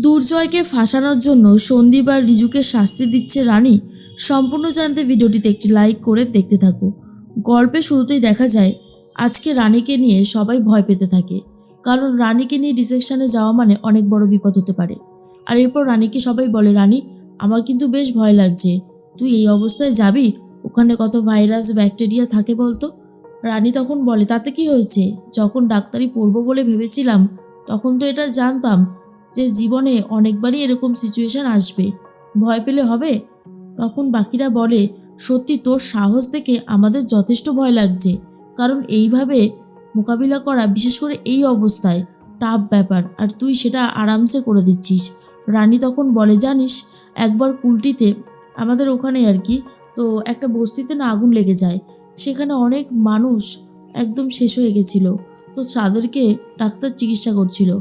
দুর্জয়কে ফাঁসানোর জন্য সন্দীপ আর রিজুকে শাস্তি দিচ্ছে রানী। সম্পূর্ণ জানতে ভিডিওটিতে একটি লাইক করে দেখতে থাকো। গল্পের শুরুতেই দেখা যায় আজকে রানীকে নিয়ে সবাই ভয় পেতে থাকে, কারণ রানীকে নিয়ে ডিসেকশনে যাওয়া মানে অনেক বড় বিপদ হতে পারে। আর এরপর রানীকে সবাই বলে, রানী আমার কিন্তু বেশ ভয় লাগছে, তুই এই অবস্থায় যাবি? ওখানে কত ভাইরাস ব্যাকটেরিয়া থাকে বলতো। রানী তখন বলে, তাতে কি হয়েছে? যখন ডাক্তারি পড়বো বলে ভেবেছিলাম তখন তো এটা জানতাম যে জীবনে অনেকবারই এরকম সিচুয়েশন আসবে, ভয় পেলে হবে? তখন বাকিরা বলে, সত্যি তোর সাহস দেখে আমাদের যথেষ্ট ভয় লাগছে, কারণ এইভাবে মোকাবিলা করা, বিশেষ করে এই অবস্থায়, টাফ ব্যাপার, আর তুই সেটা আরামসে করে দিচ্ছিস। রানী তখন বলে, জানিস একবার কুলটিতে, আমাদের ওখানে আর কি, তো একটা বস্তিতে না আগুন লেগে যায়, সেখানে অনেক মানুষ একদম শেষ হয়ে গেছিল, তো তাদেরকে ডাক্তার চিকিৎসা করছিল।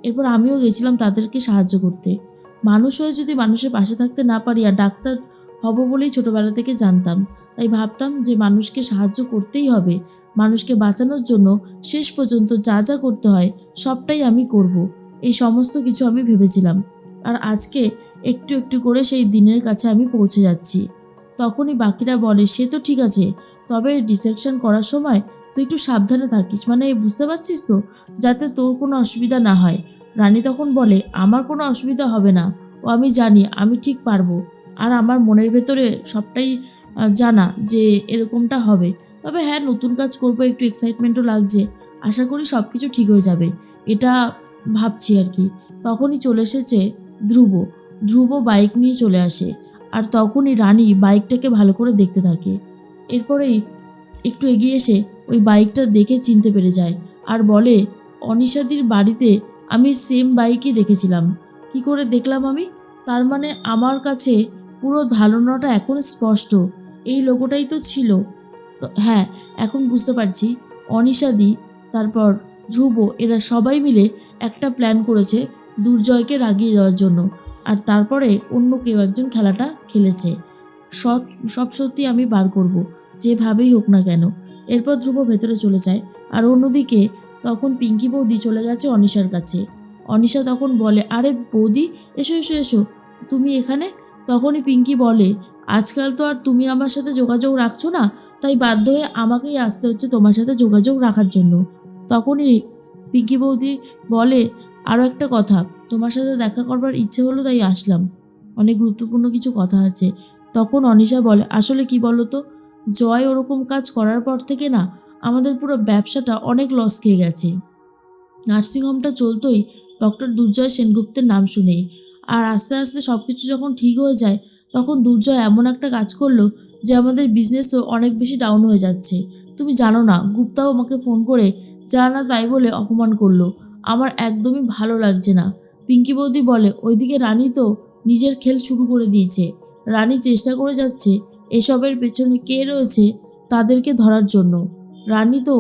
এরপর আমিও গেছিলাম তাদেরকে সাহায্য করতে। মানুষ হয়ে যদি মানুষের পাশে থাকতে না পারি, আর ডাক্তার হব বলেই ছোটোবেলা থেকে জানতাম, তাই ভাবতাম যে মানুষকে সাহায্য করতেই হবে, মানুষকে বাঁচানোর জন্য শেষ পর্যন্ত যা যা করতে হয় সবটাই আমি করব, এই সমস্ত কিছু আমি ভেবেছিলাম। আর আজকে একটু একটু করে সেই দিনের কাছে আমি পৌঁছে যাচ্ছি। তখনই বাকিরা বলে, সে তো ঠিক আছে, তবে ডিসেকশন করার সময় তুই একটু সাবধানে থাকিস, মানে বুঝতে পারছিস তো, যাতে তোর কোনো অসুবিধা না হয়। রানী তখন বলে, আমার কোনো অসুবিধা হবে না, ও আমি জানি আমি ঠিক পারবো, আর আমার মনের ভেতরে সবটাই জানা যে এরকমটা হবে। তবে হ্যাঁ, নতুন কাজ করবো, একটু এক্সাইটমেন্টও লাগছে, আশা করি সব কিছু ঠিক হয়ে যাবে, এটা ভাবছি আর কি। তখনই চলে এসেছে ধ্রুব। ধ্রুব বাইক নিয়ে চলে আসে, আর তখনই রানী বাইকটাকে ভালো করে দেখতে থাকে। এরপরেই একটু এগিয়ে এসে ওই বাইকটা দেখে চিনতে পেরে যায়, আর বলে, অনিশাদির বাড়িতে আমি সেম বাইকই দেখেছিলাম। কি করে দেখলাম আমি? তার মানে আমার কাছে পুরো ধারণাটা এখন স্পষ্ট, এই লোগোটাই তো ছিল। তো হ্যাঁ, এখন বুঝতে পারছি, অনিশাদি, তারপর ধ্রুব, এরা সবাই মিলে একটা প্ল্যান করেছে দুর্জয়কে রাগিয়ে দেওয়ার জন্য, আর তারপরে অন্য কেউ একজন খেলাটা খেলেছে। সব সব সত্যি আমি বার করব, যেভাবেই হোক না কেন। এরপর ধ্রুব ভেতরে চলে যায়, আর অন্যদিকে তখন পিঙ্কি বৌদি চলে গেছে অনিশার কাছে। অনিশা তখন বলে, আরে বৌদি, এসো এসো এসো, তুমি এখানে? তখনই পিঙ্কি বলে, আজকাল তো আর তুমি আমার সাথে যোগাযোগ রাখছো না, তাই বাধ্য হয়ে আমাকেই আসতে হচ্ছে তোমার সাথে যোগাযোগ রাখার জন্য। তখনই পিঙ্কি বৌদি বলে, আরও একটা কথা, তোমার সাথে দেখা করবার ইচ্ছে হলো তাই আসলাম, অনেক গুরুত্বপূর্ণ কিছু কথা আছে। তখন অনিশা বলে, আসলে কি বলো তো, জয় ওরকম কাজ করার পর থেকে না আমাদের পুরো ব্যবসাটা অনেক লস খেয়ে গেছে। নার্সিংহোমটা চলতোই ডক্টর দুর্জয় সেনগুপ্তের নাম শুনেই, আর আস্তে আস্তে সব কিছু যখন ঠিক হয়ে যায়, তখন দুর্জয় এমন একটা কাজ করলো যে আমাদের বিজনেসও অনেক বেশি ডাউন হয়ে যাচ্ছে। তুমি জানো না, গুপ্তাও আমাকে ফোন করে যা না তাই বলে অপমান করলো, আমার একদমই ভালো লাগছে না। পিঙ্কি বৌদি বলে, ওইদিকে রানী তো নিজের খেল শুরু করে দিয়েছে, রানী চেষ্টা করে যাচ্ছে এসবের পেছনে কে রয়েছে তাদেরকে ধরার জন্য। রানী তো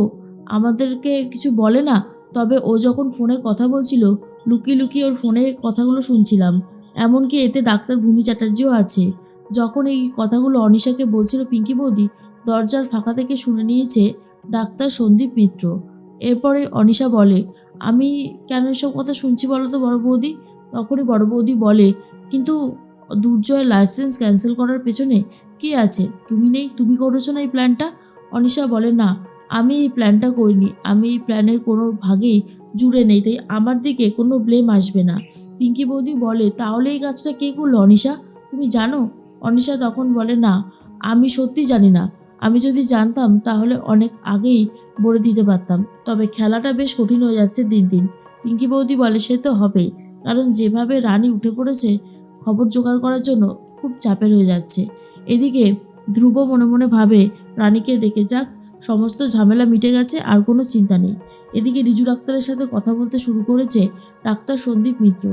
আমাদেরকে কিছু বলে না, তবে ও যখন ফোনে কথা বলছিল, লুকিয়ে লুকিয়ে ওর ফোনের কথাগুলো শুনছিলাম, এমনকি এতে ডাক্তার ভূমি চ্যাটার্জিও আছে। যখন এই কথাগুলো অনিশাকে বলছিল পিঙ্কি বৌদি, দরজার ফাঁকা থেকে শুনে নিয়েছে ডাক্তার সন্দীপ মিত্র। এরপরে অনিশা বলে, আমি কেন এসব কথা শুনছি বলো তো বড় বৌদি? তখনই বড় বৌদি বলে, কিন্তু দুর্জয়ের লাইসেন্স ক্যান্সেল করার পেছনে কে আছে? তুমি নেই? তুমি করেছো না এই প্ল্যানটা? অনিশা বলে, না, আমি এই প্ল্যানটা করিনি, আমি এই প্ল্যানের কোনো ভাগেই জুড়ে নেই, তাই আমার দিকে কোনো ব্লেম আসবে না। পিঙ্কি বৌদি বলে, তাহলে এই কাজটা কে করলো অনিশা, তুমি জানো? অনিশা তখন বলে, না, আমি সত্যি জানি না, আমি যদি জানতাম তাহলে অনেক আগেই বলে দিতে পারতাম, তবে খেলাটা বেশ কঠিন হয়ে যাচ্ছে দিন দিন। পিঙ্কি বৌদি বলে, সে তো হবেই, কারণ যেভাবে রানী উঠে পড়েছে খবর জোগাড় করার জন্য, খুব চাপের হয়ে যাচ্ছে। এদিকে ধ্রুব মনে মনে ভাবে, রানীকে দেখে যাক, সমস্ত ঝামেলা মিটে গেছে, আর কোনো চিন্তা নেই। এদিকে রিজু ডাক্তারের সাথে কথা বলতে শুরু করেছে ডাক্তার সন্দীপ মিত্র।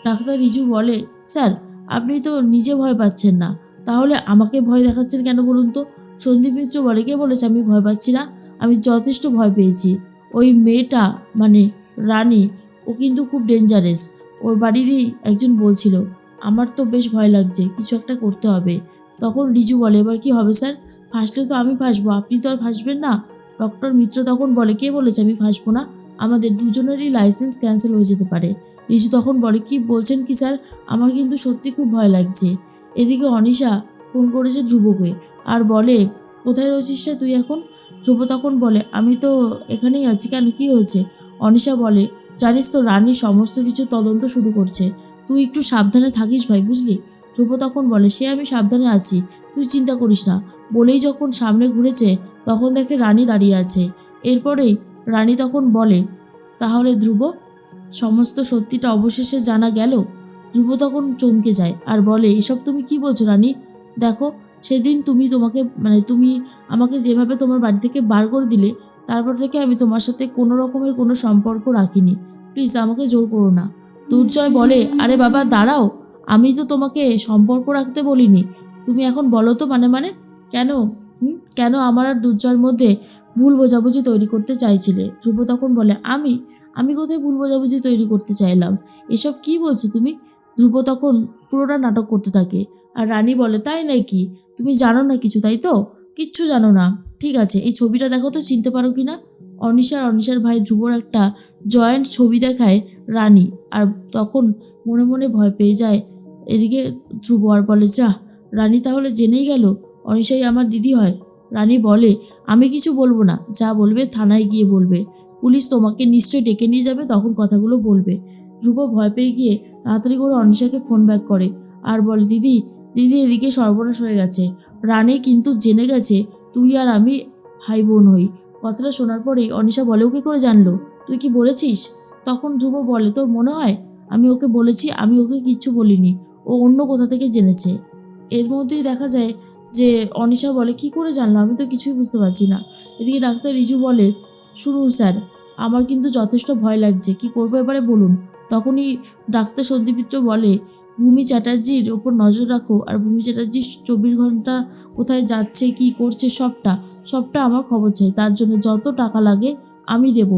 ডাক্তার রিজু বলে, স্যার, আপনি তো নিজে ভয় পাচ্ছেন না, তাহলে আমাকে ভয় দেখাচ্ছেন কেন বলুন তো? সন্দীপ মিত্র বলে, কে বলেছে আমি ভয় পাচ্ছি না? আমি যথেষ্ট ভয় পেয়েছি। ওই মেয়েটা, মানে রানী, ও কিন্তু খুব ডেঞ্জারাস, ওর বাড়িরই একজন বলছিল। আমার তো বেশ ভয় লাগছে, কিছু একটা করতে হবে। তখন রিজু বলে, এবার কি হবে স্যার? ফাঁসলে তো আমি ফাঁসবো, আপনি তো আর ফাঁসবেন না। ডক্টর মিত্র তখন বলে, কে বলেছে আমি ফাঁসবো না? আমাদের দুজনেরই লাইসেন্স ক্যান্সেল হয়ে যেতে পারে, রিজু তখন বলে, কি বলছেন কি স্যার, আমার কিন্তু সত্যি খুব ভয় লাগছে। এদিকে অনিশা ফোন করেছে ধ্রুবকে আর বলে, কোথায় রয়েছিস রে তুই এখন? ধ্রুব তখন বলে, আমি তো এখানেই আছি, কেন কি হয়েছে? অনিশা বলে, জানিস তো রানী সমস্ত কিছু তদন্ত শুরু করছে, তুই একটু সাবধানে থাকিস ভাই, বুঝলি? ধ্রুব তখন বলে, সে আমি সাবধানে আছি, তুই চিন্তা করিস না। বলেই যখন সামনে ঘুরেছে তখন দেখে রানী দাঁড়িয়ে আছে। এরপরেই রানী তখন বলে, তাহলে ধ্রুব, সমস্ত সত্যিটা অবশেষে জানা গেল? ধ্রুব তখন চমকে যায় আর বলে, এসব তুমি কি বলছো রানী? দেখো, সেদিন তুমি আমাকে যেভাবে তোমার বাড়ি থেকে বার করে দিলে, তারপর থেকে আমি তোমার সাথে কোনো রকমের কোনো সম্পর্ক রাখিনি। প্লিজ আমাকে জোর করো না। দুর্জয় বলে, আরে বাবা দাঁড়াও, আমি তো তোমাকে সম্পর্ক রাখতে বলিনি। তুমি এখন বলো তো মানে কেন? কেন আমার আর দুর্জয়ের মধ্যে ভুল বোঝাবুঝি তৈরি করতে চাইছিলে? ধ্রুব তখন বলে, আমি আমি কোথায় ভুল বোঝাবুঝি তৈরি করতে চাইলাম? এসব কি বলছো তুমি? ধ্রুব তখন পুরোটা নাটক করতে থাকে আর রানী বলে, তাই নাকি? তুমি জানো না কিছু, তাই তো? কিচ্ছু জানো না। ঠিক আছে, এই ছবিটা দেখো তো, চিনতে পারো কি না? অনিশার ভাই ধ্রুবর একটা জয়েন্ট ছবি দেখায় রানী, আর তখন মনে মনে ভয় পেয়ে যায় এদিকে ধ্রুব, আর বলে, যা, রানী তাহলে জেনেই গেল অনিশাই আমার দিদি হয়। রানী বলে, আমি কিছু বলবো না, যা বলবে থানায় গিয়ে বলবে, পুলিশ তোমাকে নিশ্চয়ই ডেকে নিয়ে যাবে, তখন কথাগুলো বলবে। ধ্রুব ভয় পেয়ে গিয়ে তাড়াতাড়ি করে অনিশাকে ফোন ব্যাক করে আর বলে, দিদি দিদি এদিকে সর্বনাশ হয়ে গেছে, রানী কিন্তু জেনে গেছে তুই আর আমি ভাই বোন হই। কথাটা শোনার পরেই অনিশা বলে, ওকে করে জানলো? তুই কি বলেছিস? তখন ধ্রুব বলে, তোর মনে হয় আমি ওকে বলেছি? আমি ওকে কিচ্ছু বলিনি, ও অন্য কোথা থেকে জেনেছে। এর মধ্যেই দেখা যায় যে অনিশা বলে, কি করে জানলো? আমি তো কিছুই বুঝতে পারছি না। এদিকে ডাক্তার রিজু বলে, শুনুন স্যার, আমার কিন্তু যথেষ্ট ভয় লাগছে, কি করবো এবারে বলুন? তখনই ডাক্তার সন্দীপ মিত্র বলে, ভূমি চ্যাটার্জির ওপর নজর রাখো, আর ভূমি চ্যাটার্জি 24 ঘন্টা কোথায় যাচ্ছে কি করছে সবটা সবটা আমার খবর চাই, তার জন্য যত টাকা লাগে আমি দেব।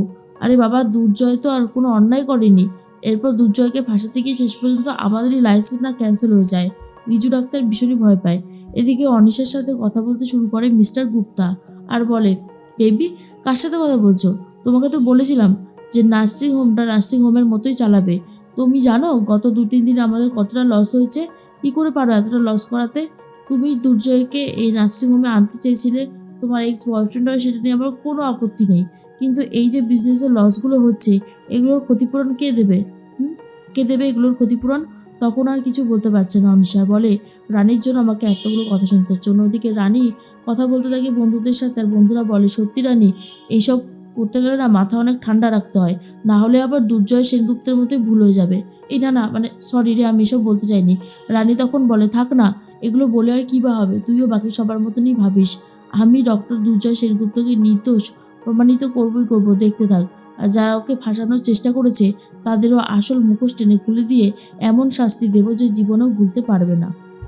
আরে বাবা, দুর্জয় তো আর কোনো অন্যায় করেনি। এরপর দুর্জয়কে ফাঁসাতে গিয়ে শেষ পর্যন্ত আমাদেরই লাইসেন্স না ক্যান্সেল হয়ে যায়। রিজু ডাক্তার ভীষণই ভয় পায়। এদিকে অনিশার সাথে কথা বলতে শুরু করে মিস্টার গুপ্তা আর বলে, বেবি, কার সাথে কথা বলছো? তোমাকে তো বলেছিলাম যে নার্সিং হোমের মতোই চালাবে। তুমি জানো গত 2-3 দিন আমাদের কতটা লস হয়েছে? কী করে পারো এতটা লস করাতে? তুমি দুর্জয়কে এই নার্সিং হোমে আনতে চেয়েছিলে, তোমার এক্স বয়ফ্রেন্ড হয়, সেটা নিয়ে আমার কোনো আপত্তি নেই, কিন্তু এই যে বিজনেসের লসগুলো হচ্ছে, এগুলোর ক্ষতিপূরণ কে দেবে? কে দেবে এগুলোর ক্ষতিপূরণ? তখন আর কিছু বলতে পারছে না অনিশা, বলে, রানীর জন্য আমাকে এতগুলো কথা শুনতে হচ্ছে। অন্যদিকে রানী কথা বলতে থাকে বন্ধুদের সাথে, আর বন্ধুরা বলে, সত্যি রানী, এইসব করতে গেলে না মাথা অনেক ঠান্ডা রাখতে হয়, না হলে আবার দুর্জয় সেনগুপ্তের মতোই ভুল হয়ে যাবে। এই না না মানে সরি রে, আমি এসব বলতে চাইনি। রানী তখন বলে, থাক না, এগুলো বলে আর কী বা হবে, তুইও বাকি সবার মতনই ভাবিস। আমি ডক্টর দুর্জয় সেনগুপ্তকে নির্দোষ প্রমাণিত করবো, দেখতে থাক। আর যারা ওকে ফাঁসানোর চেষ্টা করেছে তাদেরও আসল মুখোশ টেনে খুলে দিয়ে এমন শাস্তি দেব যে জীবনেও ভুলতে পারবে না।